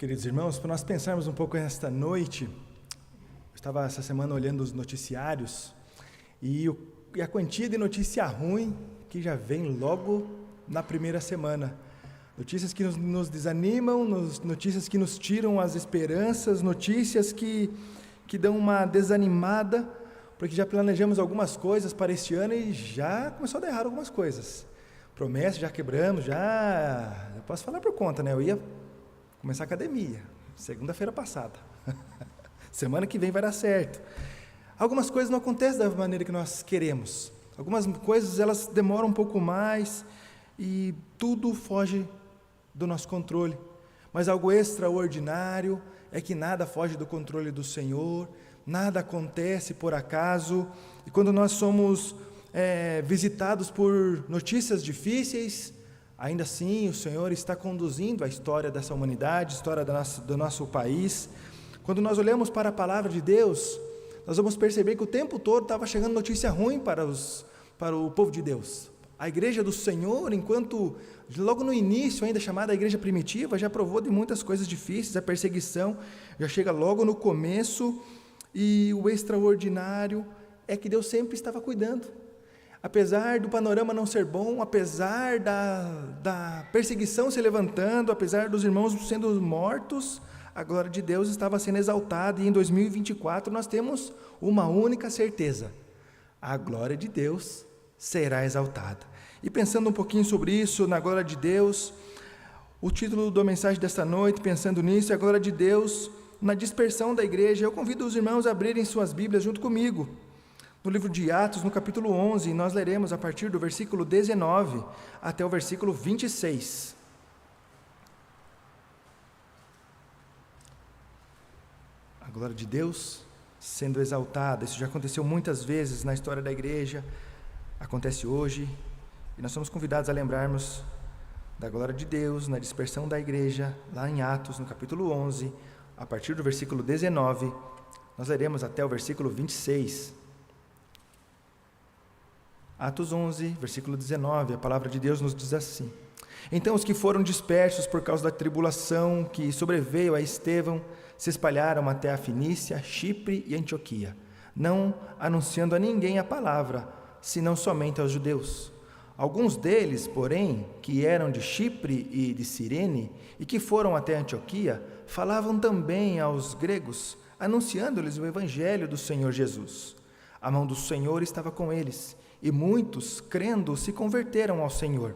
Queridos irmãos, para nós pensarmos um pouco esta noite, eu estava essa semana olhando os noticiários e a quantia de notícia ruim que já vem logo na primeira semana. Notícias que nos desanimam, notícias que nos tiram as esperanças, notícias que dão uma desanimada, porque já planejamos algumas coisas para este ano e já começou a dar errado algumas coisas. Promessas já quebramos, eu posso falar por conta, né? Eu ia começar a academia, segunda-feira passada. Semana que vem vai dar certo. Algumas coisas não acontecem da maneira que nós queremos. Algumas coisas elas demoram um pouco mais e tudo foge do nosso controle. Mas algo extraordinário é que nada foge do controle do Senhor, nada acontece por acaso. E quando nós somos visitados por notícias difíceis, ainda assim o Senhor está conduzindo a história dessa humanidade, a história do nosso país. Quando nós olhamos para a palavra de Deus, nós vamos perceber que o tempo todo estava chegando notícia ruim para o povo de Deus. A igreja do Senhor, enquanto logo no início, ainda chamada a igreja primitiva, já provou de muitas coisas difíceis, a perseguição já chega logo no começo, e o extraordinário é que Deus sempre estava cuidando. Apesar do panorama não ser bom, apesar da perseguição se levantando, apesar dos irmãos sendo mortos, a glória de Deus estava sendo exaltada, e em 2024 nós temos uma única certeza: a glória de Deus será exaltada. E pensando um pouquinho sobre isso, na glória de Deus, o título da mensagem desta noite, pensando nisso, é a glória de Deus na dispersão da igreja. Eu convido os irmãos a abrirem suas Bíblias junto comigo, no livro de Atos, no capítulo 11, nós leremos a partir do versículo 19 até o versículo 26. A glória de Deus sendo exaltada, isso já aconteceu muitas vezes na história da igreja, acontece hoje, e nós somos convidados a lembrarmos da glória de Deus na dispersão da igreja, lá em Atos, no capítulo 11, a partir do versículo 19, nós leremos até o versículo 26. Atos 11, versículo 19, a palavra de Deus nos diz assim: Então os que foram dispersos por causa da tribulação que sobreveio a Estevão se espalharam até a Fenícia, Chipre e Antioquia, não anunciando a ninguém a palavra, senão somente aos judeus. Alguns deles, porém, que eram de Chipre e de Cirene, e que foram até Antioquia, falavam também aos gregos, anunciando-lhes o evangelho do Senhor Jesus. A mão do Senhor estava com eles, e muitos, crendo, se converteram ao Senhor.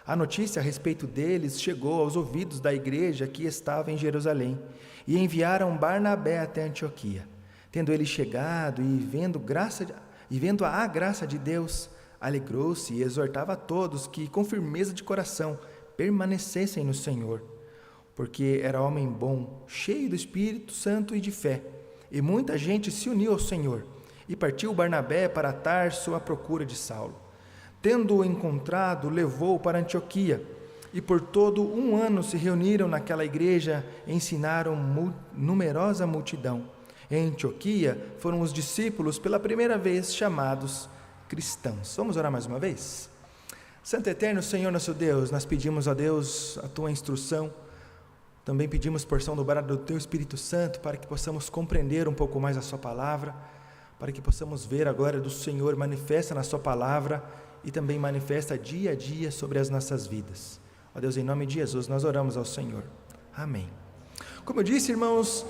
A notícia a respeito deles chegou aos ouvidos da igreja que estava em Jerusalém, e enviaram Barnabé até Antioquia. Tendo ele chegado e vendo a graça de Deus, alegrou-se e exortava a todos que, com firmeza de coração, permanecessem no Senhor, porque era homem bom, cheio do Espírito Santo e de fé, e muita gente se uniu ao Senhor. E partiu Barnabé para Tarso à procura de Saulo. Tendo-o encontrado, levou-o para Antioquia, e por todo um ano se reuniram naquela igreja e ensinaram numerosa multidão. Em Antioquia foram os discípulos pela primeira vez chamados cristãos. Vamos orar mais uma vez? Santo Eterno Senhor nosso Deus, nós pedimos a Deus a Tua instrução, também pedimos porção dobrada do Teu Espírito Santo, para que possamos compreender um pouco mais a Sua palavra, para que possamos ver a glória do Senhor manifesta na Sua palavra e também manifesta dia a dia sobre as nossas vidas. Ó Deus, em nome de Jesus, nós oramos ao Senhor. Amém. Como eu disse, irmãos,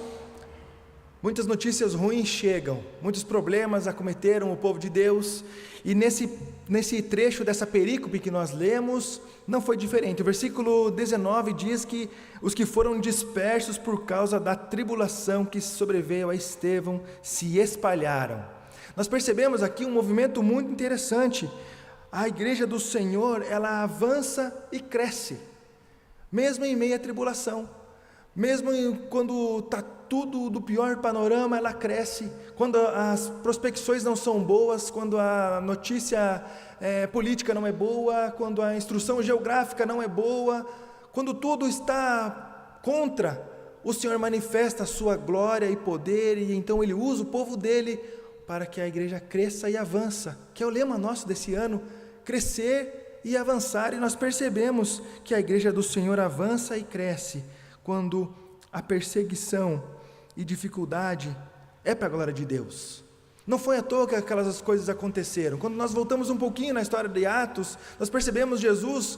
muitas notícias ruins chegam, muitos problemas acometeram o povo de Deus, e nesse trecho dessa perícope que nós lemos, não foi diferente. O versículo 19 diz que os que foram dispersos por causa da tribulação que sobreveio a Estevão se espalharam. Nós percebemos aqui um movimento muito interessante. A igreja do Senhor, ela avança e cresce, mesmo em meio à tribulação. Mesmo quando está tudo do pior panorama, ela cresce. Quando as prospecções não são boas, quando a notícia política não é boa, quando a instrução geográfica não é boa, quando tudo está contra, o Senhor manifesta a sua glória e poder, e então Ele usa o povo dEle para que a igreja cresça e avança, que é o lema nosso desse ano, crescer e avançar. E nós percebemos que a igreja do Senhor avança e cresce quando a perseguição e dificuldade é para a glória de Deus. Não foi à toa que aquelas coisas aconteceram. Quando nós voltamos um pouquinho na história de Atos, nós percebemos Jesus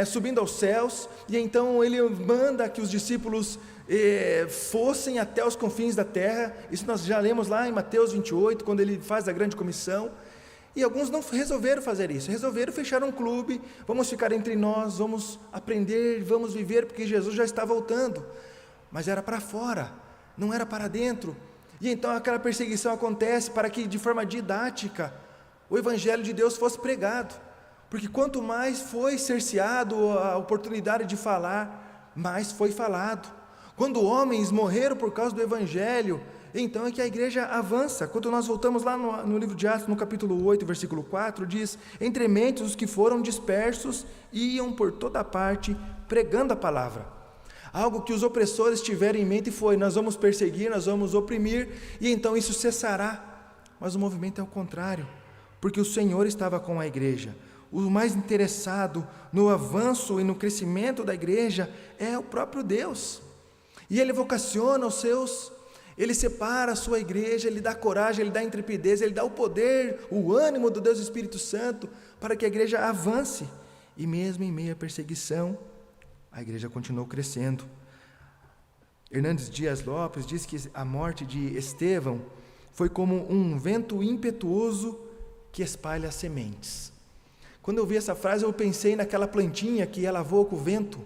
subindo aos céus, e então ele manda que os discípulos fossem até os confins da terra. Isso nós já lemos lá em Mateus 28, quando ele faz a grande comissão. E alguns não resolveram fazer isso, resolveram fechar um clube, vamos ficar entre nós, vamos aprender, vamos viver, porque Jesus já está voltando. Mas era para fora, não era para dentro. E então aquela perseguição acontece para que de forma didática o Evangelho de Deus fosse pregado, porque quanto mais foi cerceado a oportunidade de falar, mais foi falado. Quando homens morreram por causa do Evangelho, então é que a igreja avança. Quando nós voltamos lá no livro de Atos, no capítulo 8, versículo 4, diz: entre mentes os que foram dispersos iam por toda parte pregando a palavra. Algo que os opressores tiveram em mente foi: nós vamos perseguir, nós vamos oprimir, e então isso cessará. Mas o movimento é o contrário, porque o Senhor estava com a igreja. O mais interessado no avanço e no crescimento da igreja é o próprio Deus, e Ele vocaciona os seus, Ele separa a sua igreja, Ele dá coragem, Ele dá intrepidez, Ele dá o poder, o ânimo do Deus Espírito Santo, para que a igreja avance, e mesmo em meio à perseguição, a igreja continuou crescendo. Hernandes Dias Lopes diz que a morte de Estevão foi como um vento impetuoso que espalha sementes. Quando eu vi essa frase, eu pensei naquela plantinha que ela voa com o vento.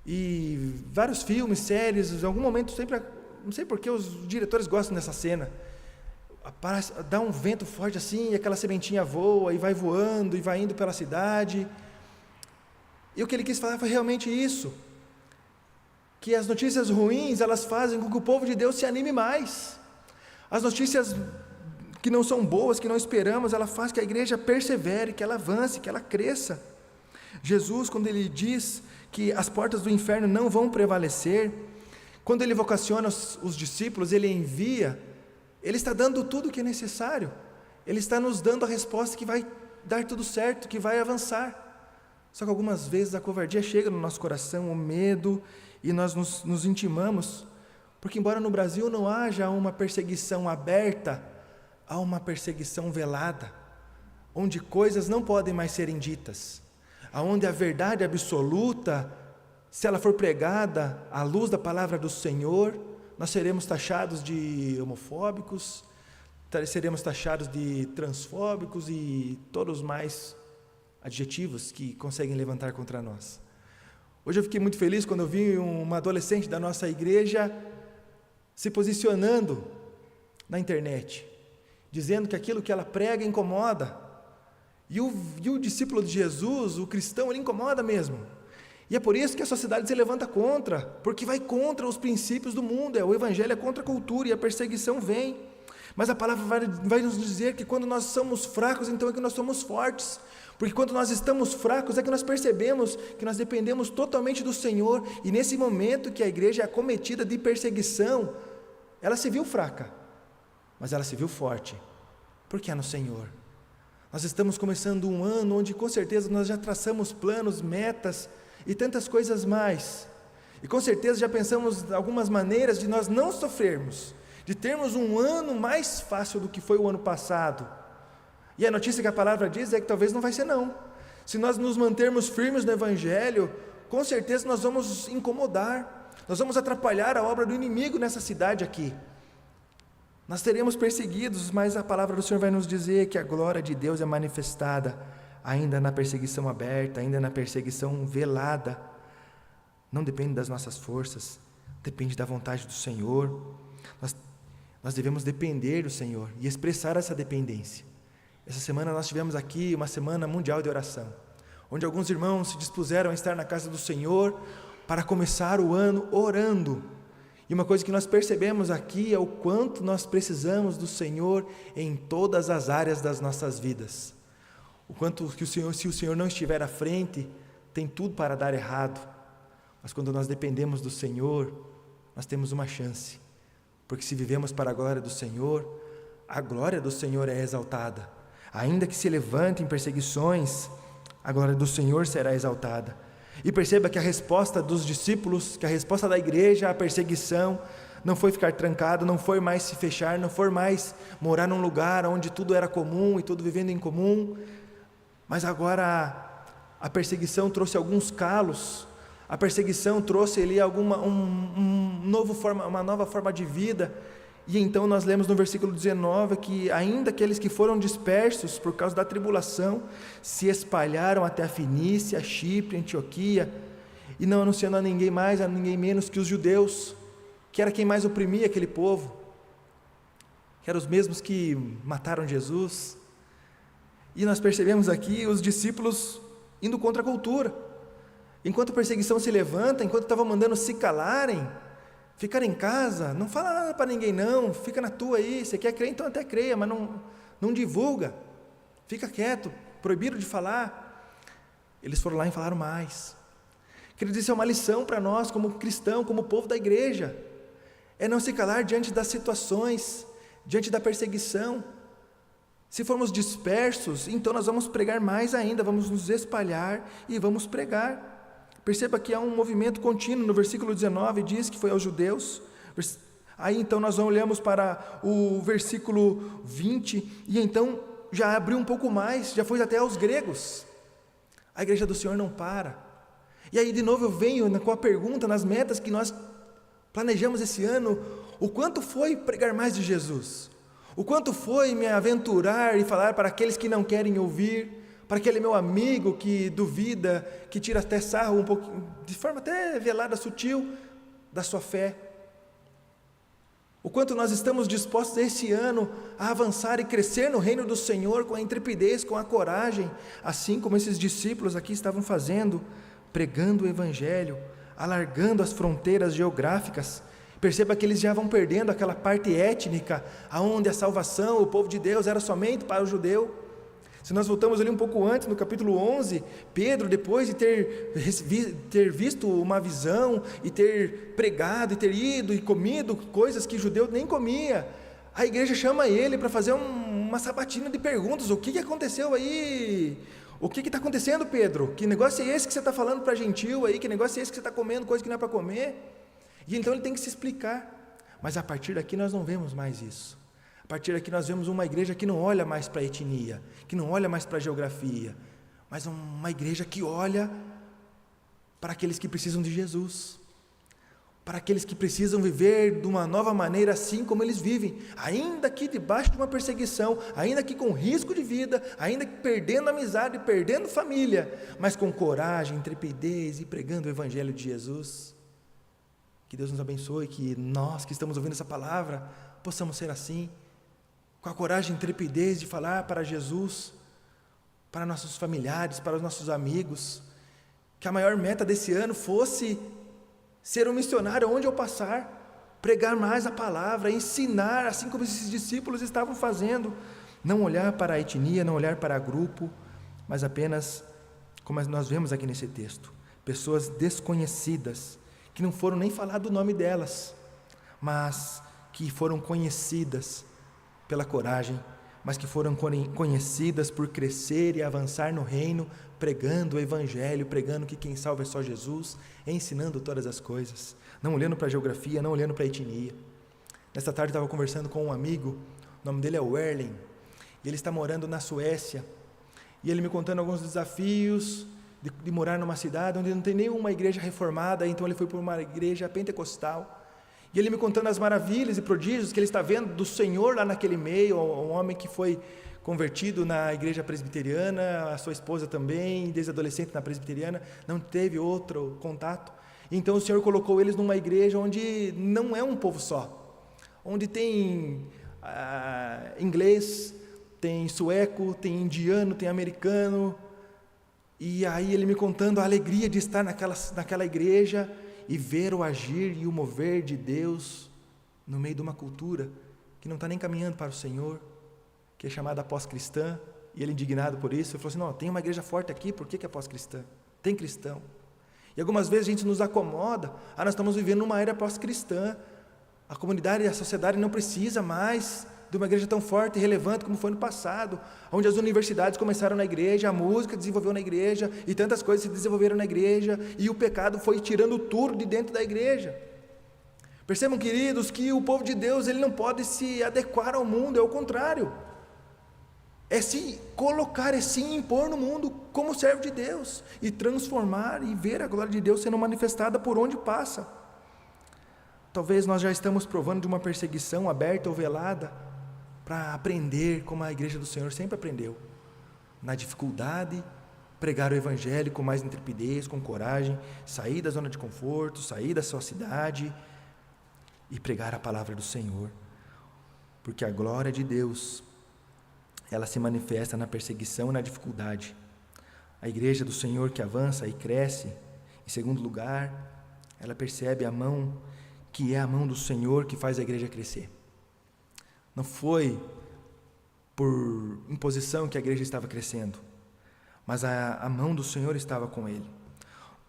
E vários filmes, séries, em algum momento, sempre, não sei porque os diretores gostam dessa cena, dá um vento forte assim, e aquela sementinha voa, e vai voando, e vai indo pela cidade. E o que ele quis falar foi realmente isso, que as notícias ruins, elas fazem com que o povo de Deus se anime mais. As notícias que não são boas, que não esperamos, ela faz que a igreja persevere, que ela avance, que ela cresça. Jesus, quando ele diz que as portas do inferno não vão prevalecer, quando ele vocaciona os discípulos, ele envia, ele está dando tudo o que é necessário, ele está nos dando a resposta que vai dar tudo certo, que vai avançar. Só que algumas vezes a covardia chega no nosso coração, o medo, e nós nos intimamos, porque embora no Brasil não haja uma perseguição aberta, há uma perseguição velada, onde coisas não podem mais serem ditas, aonde a verdade absoluta, se ela for pregada à luz da palavra do Senhor, nós seremos taxados de homofóbicos, seremos taxados de transfóbicos e todos os mais adjetivos que conseguem levantar contra nós. Hoje eu fiquei muito feliz quando eu vi uma adolescente da nossa igreja se posicionando na internet, dizendo que aquilo que ela prega incomoda, e o discípulo de Jesus, o cristão, ele incomoda mesmo, e é por isso que a sociedade se levanta contra, porque vai contra os princípios do mundo, o evangelho é contra a cultura, e a perseguição vem, mas a palavra vai nos dizer que quando nós somos fracos, então é que nós somos fortes, porque quando nós estamos fracos é que nós percebemos que nós dependemos totalmente do Senhor, e nesse momento que a igreja é acometida de perseguição, ela se viu fraca, mas ela se viu forte, porque é no Senhor. Nós estamos começando um ano onde com certeza nós já traçamos planos, metas e tantas coisas mais, e com certeza já pensamos algumas maneiras de nós não sofrermos, de termos um ano mais fácil do que foi o ano passado. E a notícia que a palavra diz é que talvez não vai ser não. Se nós nos mantermos firmes no Evangelho, com certeza nós vamos incomodar, nós vamos atrapalhar a obra do inimigo nessa cidade aqui. Nós seremos perseguidos, mas a palavra do Senhor vai nos dizer que a glória de Deus é manifestada, ainda na perseguição aberta, ainda na perseguição velada. Não depende das nossas forças, depende da vontade do Senhor. Nós devemos depender do Senhor e expressar essa dependência. Essa semana nós tivemos aqui uma semana mundial de oração, onde alguns irmãos se dispuseram a estar na casa do Senhor para começar o ano orando. E uma coisa que nós percebemos aqui é o quanto nós precisamos do Senhor em todas as áreas das nossas vidas. O quanto que se o Senhor não estiver à frente, tem tudo para dar errado. Mas quando nós dependemos do Senhor, nós temos uma chance. Porque se vivemos para a glória do Senhor, a glória do Senhor é exaltada. Ainda que se levantem perseguições, a glória do Senhor será exaltada. E perceba que a resposta dos discípulos, que a resposta da igreja à perseguição, não foi ficar trancado, não foi mais se fechar, não foi mais morar num lugar onde tudo era comum e tudo vivendo em comum, mas agora a perseguição trouxe alguns calos, a perseguição trouxe ali uma nova forma de vida. E então nós lemos no versículo 19 que ainda aqueles que foram dispersos por causa da tribulação se espalharam até a Fenícia, Chipre, Antioquia, e não anunciando a ninguém mais, a ninguém menos que os judeus, que era quem mais oprimia aquele povo, que eram os mesmos que mataram Jesus. E nós percebemos aqui os discípulos indo contra a cultura. Enquanto a perseguição se levanta, enquanto estavam mandando se calarem, ficar em casa, não fala nada para ninguém não, fica na tua aí, você quer crer, então até creia, mas não divulga, fica quieto, proibiram de falar. Eles foram lá e falaram mais. Queridos, isso é uma lição para nós como cristão, como povo da igreja, é não se calar diante das situações, diante da perseguição. Se formos dispersos, então nós vamos pregar mais ainda, vamos nos espalhar e vamos pregar. Perceba que há um movimento contínuo. No versículo 19 diz que foi aos judeus. Aí então nós olhamos para o versículo 20, e então já abriu um pouco mais, já foi até aos gregos. A igreja do Senhor não para. E aí de novo eu venho com a pergunta, nas metas que nós planejamos esse ano, o quanto foi pregar mais de Jesus? O quanto foi me aventurar e falar para aqueles que não querem ouvir, para aquele meu amigo que duvida, que tira até sarro um pouco, de forma até velada, sutil, da sua fé. O quanto nós estamos dispostos esse ano a avançar e crescer no reino do Senhor com a intrepidez, com a coragem, assim como esses discípulos aqui estavam fazendo, pregando o Evangelho, alargando as fronteiras geográficas. Perceba que eles já vão perdendo aquela parte étnica, aonde a salvação, o povo de Deus era somente para o judeu. Se nós voltamos ali um pouco antes, no capítulo 11, Pedro, depois de ter visto uma visão, e ter pregado, e ter ido e comido coisas que judeu nem comia, a igreja chama ele para fazer uma sabatina de perguntas. O que aconteceu aí? O que está acontecendo, Pedro? Que negócio é esse que você está falando para gentil aí? Que negócio é esse que você está comendo coisa que não é para comer? E então ele tem que se explicar. Mas a partir daqui nós não vemos mais isso. A partir daqui nós vemos uma igreja que não olha mais para a etnia, que não olha mais para a geografia, mas uma igreja que olha para aqueles que precisam de Jesus, para aqueles que precisam viver de uma nova maneira assim como eles vivem, ainda que debaixo de uma perseguição, ainda que com risco de vida, ainda que perdendo amizade, perdendo família, mas com coragem, intrepidez e pregando o Evangelho de Jesus. Que Deus nos abençoe, que nós que estamos ouvindo essa palavra, possamos ser assim, com a coragem e intrepidez de falar para Jesus, para nossos familiares, para os nossos amigos, que a maior meta desse ano fosse ser um missionário onde eu passar, pregar mais a palavra, ensinar, assim como esses discípulos estavam fazendo, não olhar para a etnia, não olhar para grupo, mas apenas, como nós vemos aqui nesse texto, pessoas desconhecidas, que não foram nem falar do nome delas, mas que foram conhecidas pela coragem, mas que foram conhecidas por crescer e avançar no reino, pregando o Evangelho, pregando que quem salva é só Jesus, ensinando todas as coisas, não olhando para a geografia, não olhando para a etnia. Nesta tarde eu estava conversando com um amigo, o nome dele é Werlen, e ele está morando na Suécia, e ele me contando alguns desafios de morar numa cidade onde não tem nenhuma igreja reformada, então ele foi para uma igreja pentecostal, e ele me contando as maravilhas e prodígios que ele está vendo do Senhor lá naquele meio, um homem que foi convertido na igreja presbiteriana, a sua esposa também, desde adolescente na presbiteriana, não teve outro contato. Então o Senhor colocou eles numa igreja onde não é um povo só, onde tem inglês, tem sueco, tem indiano, tem americano. E aí ele me contando a alegria de estar naquela igreja e ver o agir e o mover de Deus no meio de uma cultura que não está nem caminhando para o Senhor, que é chamada pós-cristã, e ele indignado por isso, ele falou assim, não, tem uma igreja forte aqui, por que é pós-cristã? Tem cristão. E algumas vezes a gente nos acomoda, nós estamos vivendo numa era pós-cristã, a comunidade e a sociedade não precisa mais de uma igreja tão forte e relevante como foi no passado, onde as universidades começaram na igreja, a música desenvolveu na igreja, e tantas coisas se desenvolveram na igreja, e o pecado foi tirando tudo de dentro da igreja. Percebam, queridos, que o povo de Deus, ele não pode se adequar ao mundo, é o contrário. É se colocar, é se impor no mundo como servo de Deus, e transformar e ver a glória de Deus sendo manifestada por onde passa. Talvez nós já estamos provando de uma perseguição aberta ou velada, para aprender como a igreja do Senhor sempre aprendeu, na dificuldade, pregar o evangelho com mais intrepidez, com coragem, sair da zona de conforto, sair da sua cidade e pregar a palavra do Senhor, porque a glória de Deus, ela se manifesta na perseguição e na dificuldade. A igreja do Senhor que avança e cresce, em segundo lugar, ela percebe a mão, que é a mão do Senhor que faz a igreja crescer. Não foi por imposição que a igreja estava crescendo, mas a mão do Senhor estava com ele.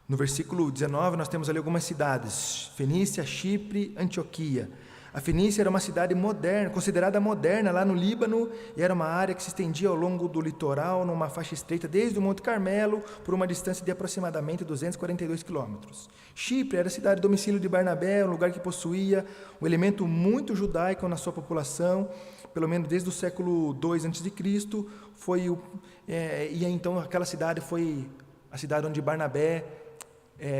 No versículo 19 nós temos ali algumas cidades: Fenícia, Chipre, Antioquia. A Fenícia era uma cidade moderna, considerada moderna lá no Líbano, e era uma área que se estendia ao longo do litoral, numa faixa estreita, desde o Monte Carmelo, por uma distância de aproximadamente 242 quilômetros. Chipre era a cidade domicílio de Barnabé, um lugar que possuía um elemento muito judaico na sua população, pelo menos desde o século II a.C., e então aquela cidade foi a cidade onde Barnabé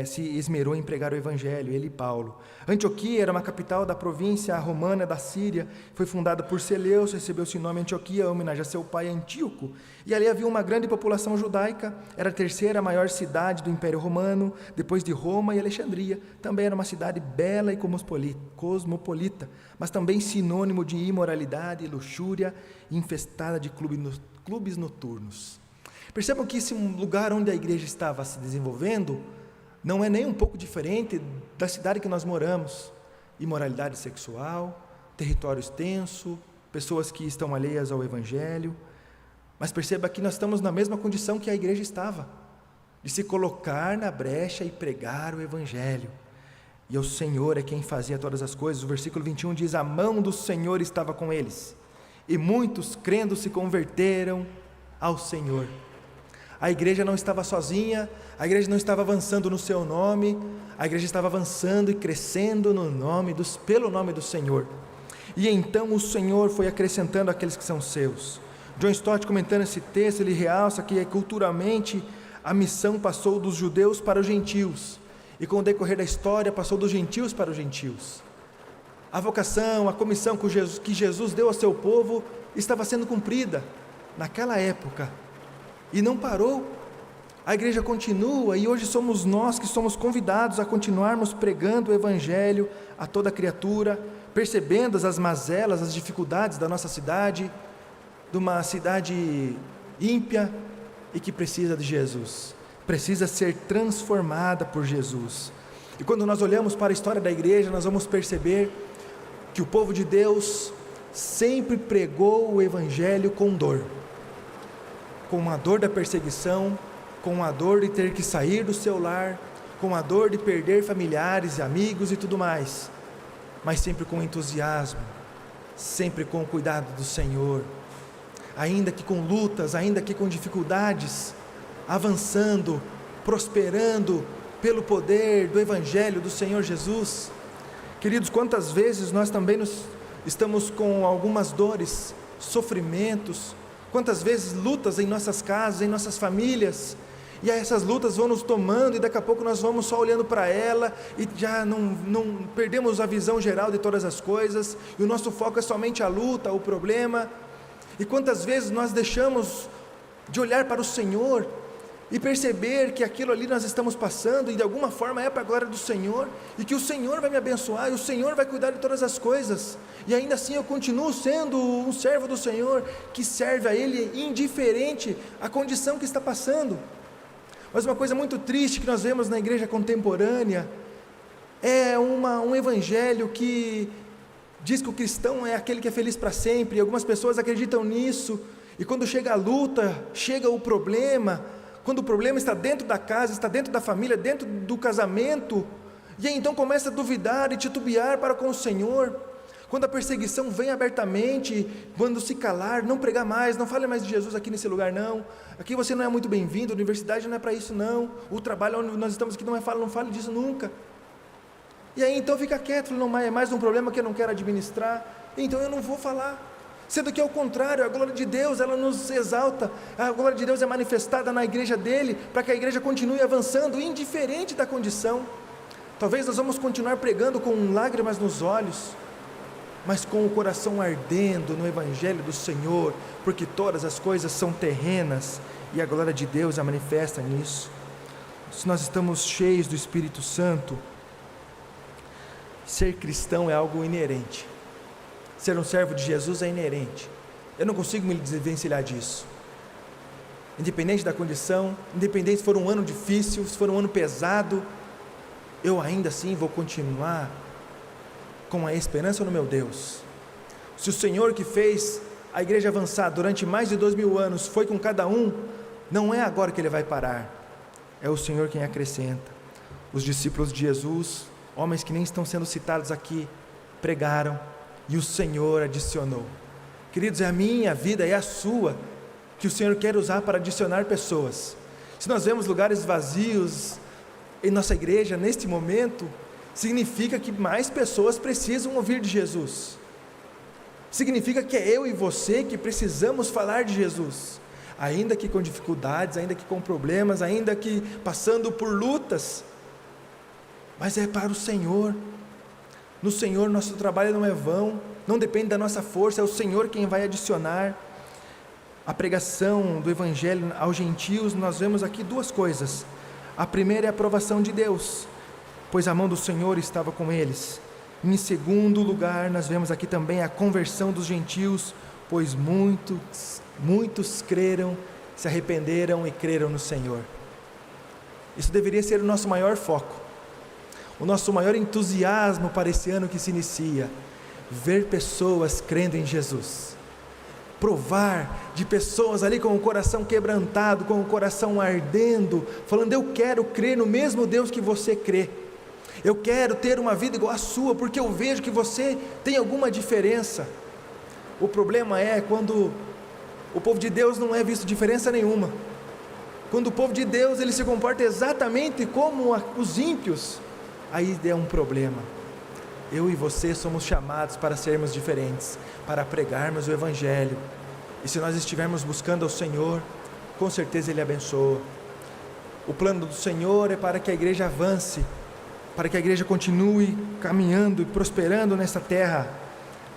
se esmerou em pregar o evangelho, ele e Paulo. Antioquia era uma capital da província romana da Síria, foi fundada por Seleucus, recebeu seu nome Antioquia, em homenagem a seu pai Antíoco, e ali havia uma grande população judaica, era a terceira maior cidade do Império Romano, depois de Roma e Alexandria. Também era uma cidade bela e cosmopolita, mas também sinônimo de imoralidade e luxúria, infestada de clubes noturnos. Percebam que esse lugar onde a igreja estava se desenvolvendo não é nem um pouco diferente da cidade que nós moramos. Imoralidade sexual, território extenso, pessoas que estão alheias ao evangelho. Mas perceba que nós estamos na mesma condição que a igreja estava, de se colocar na brecha e pregar o evangelho. E o Senhor é quem fazia todas as coisas. O versículo 21 diz: a mão do Senhor estava com eles, e muitos, crendo, se converteram ao Senhor. A igreja não estava sozinha, a igreja não estava avançando no seu nome, a igreja estava avançando e crescendo pelo nome do Senhor. E então o Senhor foi acrescentando aqueles que são seus. John Stott, comentando esse texto, ele realça que culturalmente a missão passou dos judeus para os gentios, e com o decorrer da história passou dos gentios para os gentios. A vocação, a comissão que Jesus deu ao seu povo estava sendo cumprida naquela época, e não parou. A igreja continua, e hoje somos nós que somos convidados a continuarmos pregando o evangelho a toda criatura, percebendo as mazelas, as dificuldades da nossa cidade, de uma cidade ímpia e que precisa de Jesus, precisa ser transformada por Jesus. E quando nós olhamos para a história da igreja, nós vamos perceber que o povo de Deus sempre pregou o evangelho com dor, com a dor da perseguição, com a dor de ter que sair do seu lar, com a dor de perder familiares e amigos e tudo mais, mas sempre com entusiasmo, sempre com o cuidado do Senhor, ainda que com lutas, ainda que com dificuldades, avançando, prosperando pelo poder do evangelho do Senhor Jesus. Queridos, quantas vezes nós também estamos com algumas dores, sofrimentos, quantas vezes lutas em nossas casas, em nossas famílias, e aí essas lutas vão nos tomando, e daqui a pouco nós vamos só olhando para ela, e já não perdemos a visão geral de todas as coisas, e o nosso foco é somente a luta, o problema. E quantas vezes nós deixamos de olhar para o Senhor, e perceber que aquilo ali nós estamos passando, e de alguma forma é para a glória do Senhor, e que o Senhor vai me abençoar, e o Senhor vai cuidar de todas as coisas, e ainda assim eu continuo sendo um servo do Senhor, que serve a Ele indiferente à condição que está passando. Mas uma coisa muito triste que nós vemos na igreja contemporânea, é um evangelho que diz que o cristão é aquele que é feliz para sempre, e algumas pessoas acreditam nisso, e quando chega a luta, chega o problema, quando o problema está dentro da casa, está dentro da família, dentro do casamento, e aí então começa a duvidar e titubear para com o Senhor, Quando a perseguição vem abertamente, quando se calar, não pregar mais, não fale mais de Jesus aqui nesse lugar não, aqui você não é muito bem-vindo, a universidade não é para isso não, o trabalho onde nós estamos aqui não fale disso nunca. E aí então fica quieto, não é mais um problema que eu não quero administrar, então eu não vou falar. Sendo que ao contrário, a glória de Deus, ela nos exalta, a glória de Deus é manifestada na igreja dele, para que a igreja continue avançando, indiferente da condição. Talvez nós vamos continuar pregando com lágrimas nos olhos, mas com o coração ardendo no Evangelho do Senhor, porque todas as coisas são terrenas, e a glória de Deus é manifesta nisso. Se nós estamos cheios do Espírito Santo, ser cristão é algo inerente, ser um servo de Jesus é inerente, eu não consigo me desvencilhar disso, independente da condição, independente se for um ano difícil, se for um ano pesado, eu ainda assim vou continuar com a esperança no meu Deus. Se o Senhor que fez a igreja avançar durante mais de 2000 anos, foi com cada um, não é agora que ele vai parar, é o Senhor quem acrescenta. Os discípulos de Jesus, homens que nem estão sendo citados aqui, pregaram, e o Senhor adicionou. Queridos, é a minha vida, é a sua, que o Senhor quer usar para adicionar pessoas. Se nós vemos lugares vazios em nossa igreja, neste momento, significa que mais pessoas precisam ouvir de Jesus, significa que é eu e você que precisamos falar de Jesus, ainda que com dificuldades, ainda que com problemas, ainda que passando por lutas, mas é para o Senhor. No Senhor nosso trabalho não é vão, não depende da nossa força, é o Senhor quem vai adicionar. A pregação do Evangelho aos gentios, nós vemos aqui duas coisas. A primeira é a aprovação de Deus, pois a mão do Senhor estava com eles. Em segundo lugar, nós vemos aqui também a conversão dos gentios, pois muitos creram, se arrependeram e creram no Senhor. Isso deveria ser o nosso maior foco, o nosso maior entusiasmo para esse ano que se inicia, ver pessoas crendo em Jesus, provar de pessoas ali com o coração quebrantado, com o coração ardendo, falando: eu quero crer no mesmo Deus que você crê, eu quero ter uma vida igual à sua, porque eu vejo que você tem alguma diferença. O problema é quando o povo de Deus não é visto diferença nenhuma, quando o povo de Deus ele se comporta exatamente como os ímpios, aí é um problema. Eu e você somos chamados para sermos diferentes, para pregarmos o Evangelho, e se nós estivermos buscando ao Senhor, com certeza Ele abençoa. O plano do Senhor é para que a igreja avance, para que a igreja continue caminhando e prosperando nessa terra,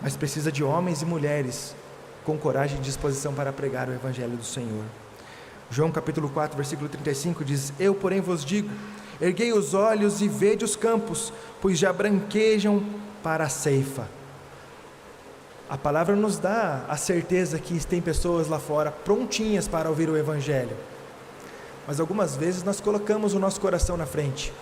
mas precisa de homens e mulheres com coragem e disposição para pregar o Evangelho do Senhor. João capítulo 4, versículo 35 diz: eu porém vos digo, erguei os olhos e vede os campos, pois já branquejam para a ceifa. A palavra nos dá a certeza que tem pessoas lá fora prontinhas para ouvir o Evangelho, mas algumas vezes nós colocamos o nosso coração na frente,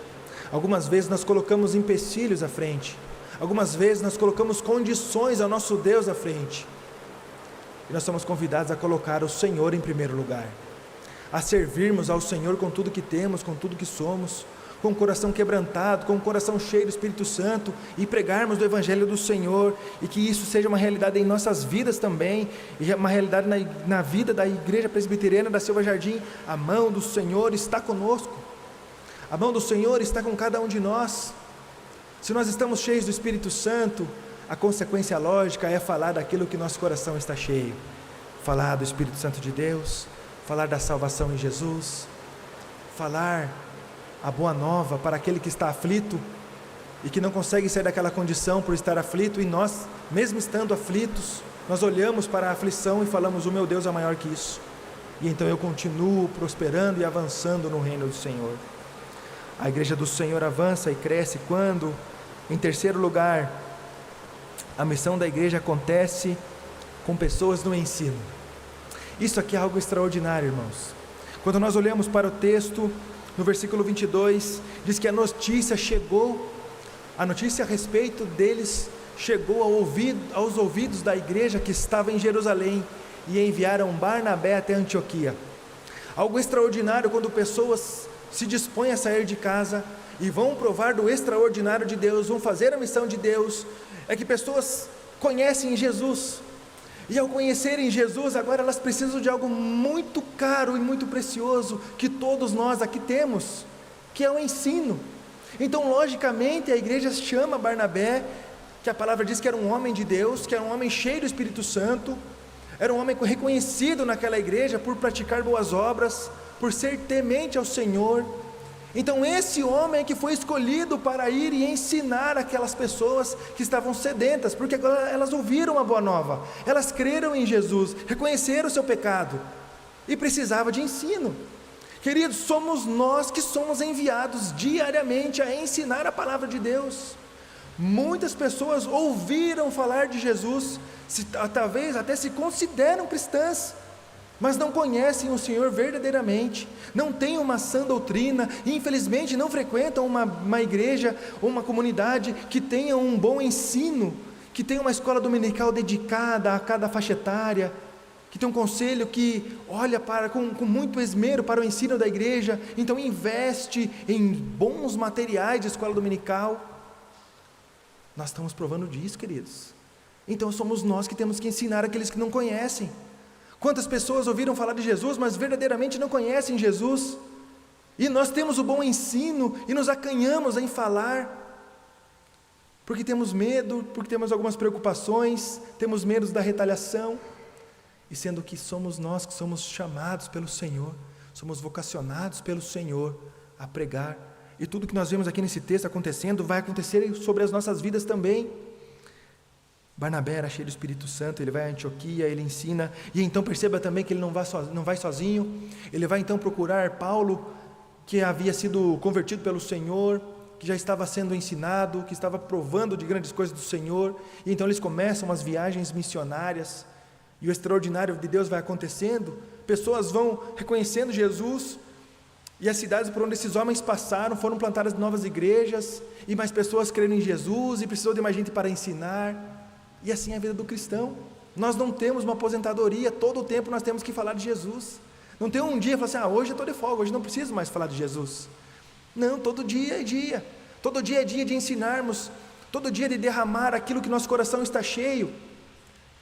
algumas vezes nós colocamos empecilhos à frente, algumas vezes nós colocamos condições ao nosso Deus à frente, e nós somos convidados a colocar o Senhor em primeiro lugar, a servirmos ao Senhor com tudo que temos, com tudo que somos, com o coração quebrantado, com o coração cheio do Espírito Santo, e pregarmos do Evangelho do Senhor, e que isso seja uma realidade em nossas vidas também, e uma realidade na vida da Igreja Presbiteriana da Silva Jardim. A mão do Senhor está conosco, a mão do Senhor está com cada um de nós. Se nós estamos cheios do Espírito Santo, a consequência lógica é falar daquilo que nosso coração está cheio, falar do Espírito Santo de Deus, falar da salvação em Jesus, falar a boa nova para aquele que está aflito e que não consegue sair daquela condição por estar aflito, e nós, mesmo estando aflitos, nós olhamos para a aflição e falamos: o meu Deus é maior que isso, e então eu continuo prosperando e avançando no reino do Senhor. A igreja do Senhor avança e cresce quando, em terceiro lugar, a missão da igreja acontece com pessoas no ensino. Isso aqui é algo extraordinário, irmãos. Quando nós olhamos para o texto, no versículo 22, diz que a notícia a respeito deles chegou aos ouvidos da igreja que estava em Jerusalém, e enviaram Barnabé até Antioquia. Algo extraordinário quando pessoas se dispõem a sair de casa e vão provar do extraordinário de Deus, vão fazer a missão de Deus, é que pessoas conhecem Jesus, e ao conhecerem Jesus, agora elas precisam de algo muito caro e muito precioso, que todos nós aqui temos, que é o ensino. Então, logicamente, a igreja chama Barnabé, que a palavra diz que era um homem de Deus, que era um homem cheio do Espírito Santo, era um homem reconhecido naquela igreja por praticar boas obras, por ser temente ao Senhor. Então esse homem que foi escolhido para ir e ensinar aquelas pessoas que estavam sedentas, porque agora elas ouviram a boa nova, elas creram em Jesus, reconheceram o seu pecado, e precisava de ensino. Queridos, somos nós que somos enviados diariamente a ensinar a palavra de Deus. Muitas pessoas ouviram falar de Jesus, talvez até se consideram cristãs, mas não conhecem o Senhor verdadeiramente, não têm uma sã doutrina, e infelizmente não frequentam uma igreja ou uma comunidade que tenha um bom ensino, que tenha uma escola dominical dedicada a cada faixa etária, que tem um conselho que olha com muito esmero para o ensino da igreja, então investe em bons materiais de escola dominical. Nós estamos provando disso, queridos. Então somos nós que temos que ensinar aqueles que não conhecem. Quantas pessoas ouviram falar de Jesus, mas verdadeiramente não conhecem Jesus, e nós temos o bom ensino e nos acanhamos em falar, porque temos medo, porque temos algumas preocupações, temos medo da retaliação, e sendo que somos nós que somos chamados pelo Senhor, somos vocacionados pelo Senhor a pregar, e tudo que nós vemos aqui nesse texto acontecendo, vai acontecer sobre as nossas vidas também. Barnabé era cheio do Espírito Santo, ele vai a Antioquia, ele ensina, e então perceba também que ele não vai sozinho, ele vai então procurar Paulo, que havia sido convertido pelo Senhor, que já estava sendo ensinado, que estava provando de grandes coisas do Senhor, e então eles começam as viagens missionárias, e o extraordinário de Deus vai acontecendo, pessoas vão reconhecendo Jesus, e as cidades por onde esses homens passaram, foram plantadas novas igrejas, e mais pessoas creram em Jesus, e precisou de mais gente para ensinar. E assim é a vida do cristão. Nós não temos uma aposentadoria, todo o tempo nós temos que falar de Jesus. Não tem um dia e falar assim, hoje eu estou de folga, hoje não preciso mais falar de Jesus. Não, todo dia é dia, todo dia é dia de ensinarmos, todo dia de derramar aquilo que nosso coração está cheio,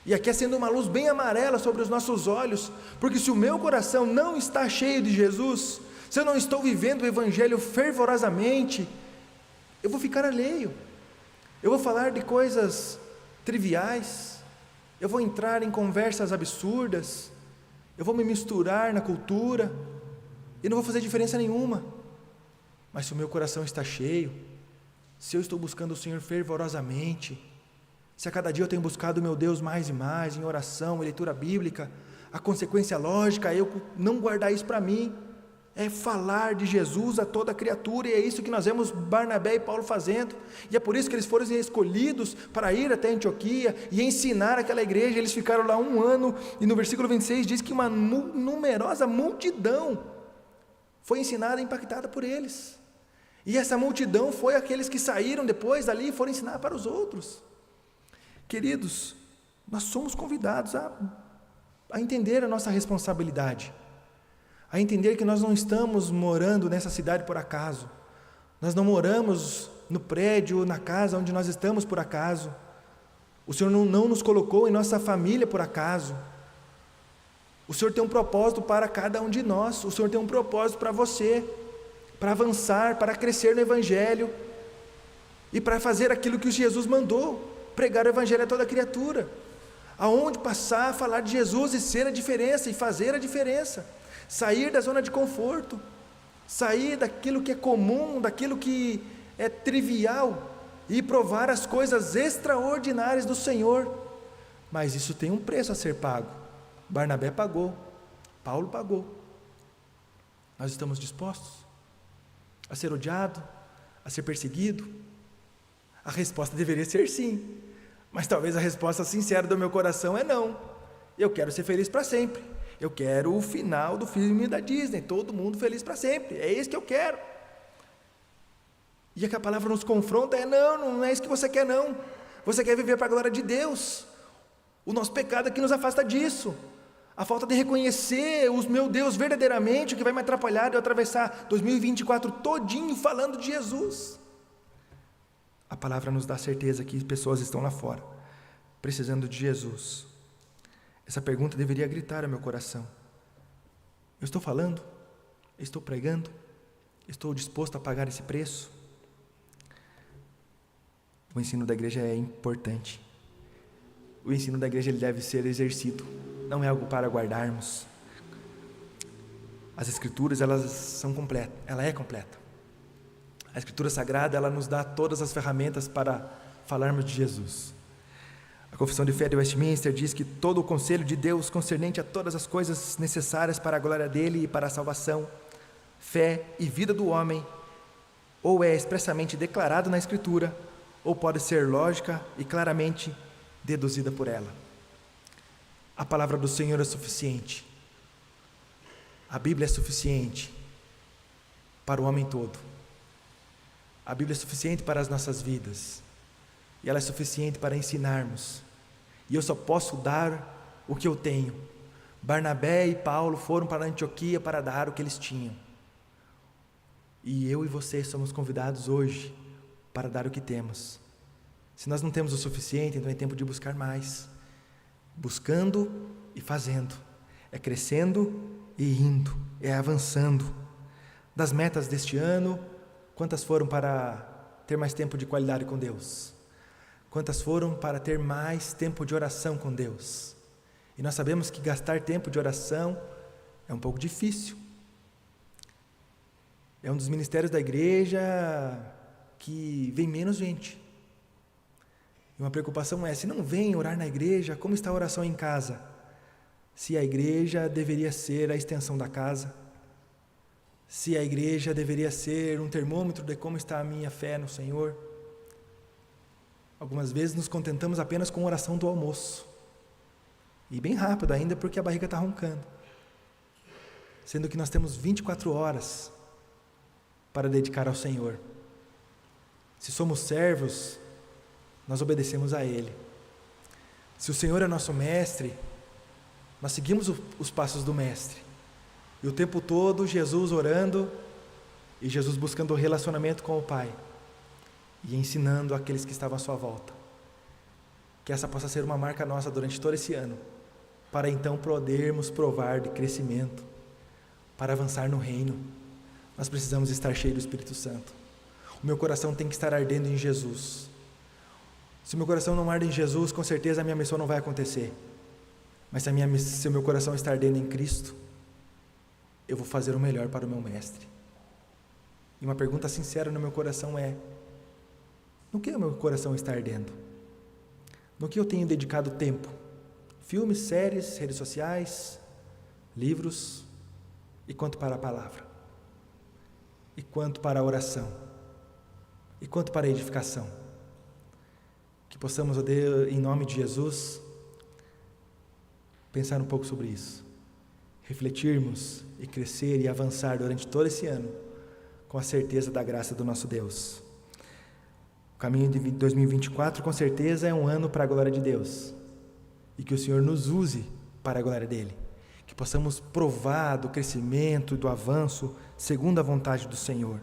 e aqui acende uma luz bem amarela sobre os nossos olhos, porque se o meu coração não está cheio de Jesus, se eu não estou vivendo o Evangelho fervorosamente, eu vou ficar alheio, eu vou falar de coisas triviais, eu vou entrar em conversas absurdas, eu vou me misturar na cultura, e não vou fazer diferença nenhuma. Mas se o meu coração está cheio, se eu estou buscando o Senhor fervorosamente, se a cada dia eu tenho buscado o meu Deus mais e mais, em oração, em leitura bíblica, a consequência lógica é eu não guardar isso para mim, é falar de Jesus a toda criatura, e é isso que nós vemos Barnabé e Paulo fazendo, e é por isso que eles foram escolhidos para ir até Antioquia e ensinar aquela igreja. Eles ficaram lá 1 ano, e no versículo 26 diz que uma numerosa multidão foi ensinada e impactada por eles, e essa multidão foi aqueles que saíram depois dali e foram ensinar para os outros. Queridos, nós somos convidados a entender a nossa responsabilidade, a entender que nós não estamos morando nessa cidade por acaso, nós não moramos no prédio, na casa onde nós estamos por acaso, o Senhor não nos colocou em nossa família por acaso, o Senhor tem um propósito para cada um de nós, o Senhor tem um propósito para você, para avançar, para crescer no Evangelho, e para fazer aquilo que Jesus mandou, pregar o Evangelho a toda criatura, aonde passar a falar de Jesus e ser a diferença, e fazer a diferença, sair da zona de conforto, sair daquilo que é comum, daquilo que é trivial, e provar as coisas extraordinárias do Senhor. Mas isso tem um preço a ser pago. Barnabé pagou, Paulo pagou. Nós estamos dispostos a ser odiado, a ser perseguido? A resposta deveria ser sim, mas talvez a resposta sincera do meu coração é não. Eu quero ser feliz para sempre, eu quero o final do filme da Disney, todo mundo feliz para sempre, é isso que eu quero. E a que a palavra nos confronta é não é isso que você quer não, você quer viver para a glória de Deus. O nosso pecado é que nos afasta disso, a falta de reconhecer o meu Deus verdadeiramente, o que vai me atrapalhar de eu atravessar 2024 todinho falando de Jesus. A palavra nos dá certeza que pessoas estão lá fora, precisando de Jesus? Essa pergunta deveria gritar ao meu coração. Eu estou falando? Estou pregando? Estou disposto a pagar esse preço? O ensino da igreja é importante. O ensino da igreja ele deve ser exercido. Não é algo para guardarmos. As Escrituras, ela é completa. A Escritura Sagrada, ela nos dá todas as ferramentas para falarmos de Jesus. A Confissão de Fé de Westminster diz que todo o conselho de Deus concernente a todas as coisas necessárias para a glória dele e para a salvação, fé e vida do homem, ou é expressamente declarado na Escritura, ou pode ser lógica e claramente deduzida por ela. A palavra do Senhor é suficiente. A Bíblia é suficiente para o homem todo. A Bíblia é suficiente para as nossas vidas. E ela é suficiente para ensinarmos. E eu só posso dar o que eu tenho. Barnabé e Paulo foram para Antioquia para dar o que eles tinham. E eu e você somos convidados hoje para dar o que temos. Se nós não temos o suficiente, então é tempo de buscar mais. Buscando e fazendo. É crescendo e indo. É avançando. Das metas deste ano, quantas foram para ter mais tempo de qualidade com Deus? Quantas foram para ter mais tempo de oração com Deus? E nós sabemos que gastar tempo de oração é um pouco difícil. É um dos ministérios da igreja que vem menos gente. E uma preocupação é, se não vem orar na igreja, como está a oração em casa? Se a igreja deveria ser a extensão da casa, se a igreja deveria ser um termômetro de como está a minha fé no Senhor. Algumas vezes nos contentamos apenas com a oração do almoço, e bem rápido ainda porque a barriga está roncando, sendo que nós temos 24 horas para dedicar ao Senhor. Se somos servos, nós obedecemos a Ele. Se o Senhor é nosso mestre, nós seguimos os passos do mestre. E o tempo todo Jesus orando e Jesus buscando o relacionamento com o Pai e ensinando aqueles que estavam à sua volta. Que essa possa ser uma marca nossa durante todo esse ano, para então podermos provar de crescimento, para avançar no reino. Nós precisamos estar cheios do Espírito Santo. O meu coração tem que estar ardendo em Jesus. Se o meu coração não arde em Jesus, com certeza a minha missão não vai acontecer. Mas se o meu coração está ardendo em Cristo, eu vou fazer o melhor para o meu mestre. E uma pergunta sincera no meu coração é: no que o meu coração está ardendo? No que eu tenho dedicado tempo? Filmes, séries, redes sociais, livros? E quanto para a palavra? E quanto para a oração? E quanto para a edificação? Que possamos, ó Deus, em nome de Jesus, pensar um pouco sobre isso. Refletirmos e crescer e avançar durante todo esse ano com a certeza da graça do nosso Deus. O caminho de 2024 com certeza é um ano para a glória de Deus e que o Senhor nos use para a glória dEle, que possamos provar do crescimento e do avanço segundo a vontade do Senhor,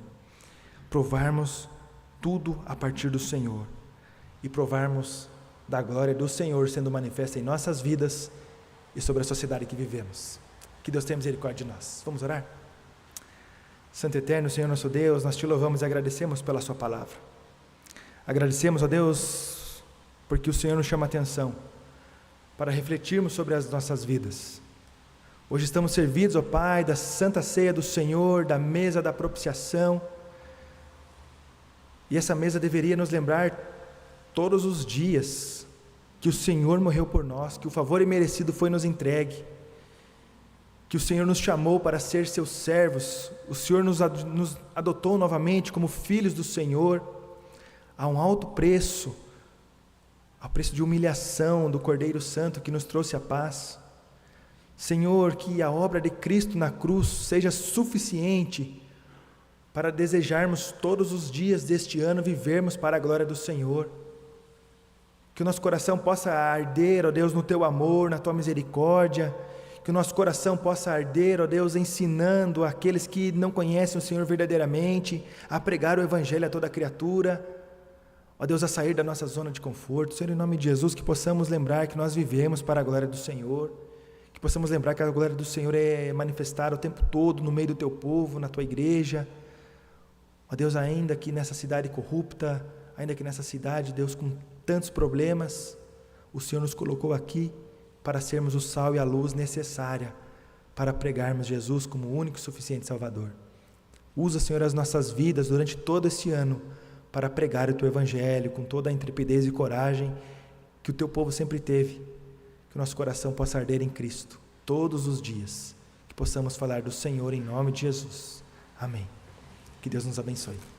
provarmos tudo a partir do Senhor e provarmos da glória do Senhor sendo manifesta em nossas vidas e sobre a sociedade que vivemos. Que Deus tenha misericórdia de nós. Vamos orar? Santo Eterno, Senhor nosso Deus, nós te louvamos e agradecemos pela sua palavra. Agradecemos, ó Deus, porque o Senhor nos chama a atenção para refletirmos sobre as nossas vidas. Hoje estamos servidos, ó Pai, da Santa Ceia do Senhor, da mesa da propiciação. E essa mesa deveria nos lembrar todos os dias que o Senhor morreu por nós, que o favor imerecido foi nos entregue, que o Senhor nos chamou para ser seus servos, o Senhor nos adotou novamente como filhos do Senhor, a um alto preço, ao preço de humilhação do Cordeiro Santo que nos trouxe a paz. Senhor, que a obra de Cristo na cruz seja suficiente para desejarmos todos os dias deste ano vivermos para a glória do Senhor. Que o nosso coração possa arder, ó Deus, no Teu amor, na Tua misericórdia. Que o nosso coração possa arder, ó Deus, ensinando aqueles que não conhecem o Senhor verdadeiramente, a pregar o Evangelho a toda criatura. Ó Ó Deus, a sair da nossa zona de conforto. Senhor, em nome de Jesus, que possamos lembrar que nós vivemos para a glória do Senhor, que possamos lembrar que a glória do Senhor é manifestada o tempo todo no meio do teu povo, na tua igreja. Ó Deus, ainda que nessa cidade corrupta, ainda que nessa cidade, Deus, com tantos problemas, o Senhor nos colocou aqui para sermos o sal e a luz necessária para pregarmos Jesus como o único e suficiente Salvador. Usa, Senhor, as nossas vidas durante todo esse ano para pregar o Teu Evangelho com toda a intrepidez e coragem que o Teu povo sempre teve. Que o nosso coração possa arder em Cristo todos os dias. Que possamos falar do Senhor em nome de Jesus. Amém. Que Deus nos abençoe.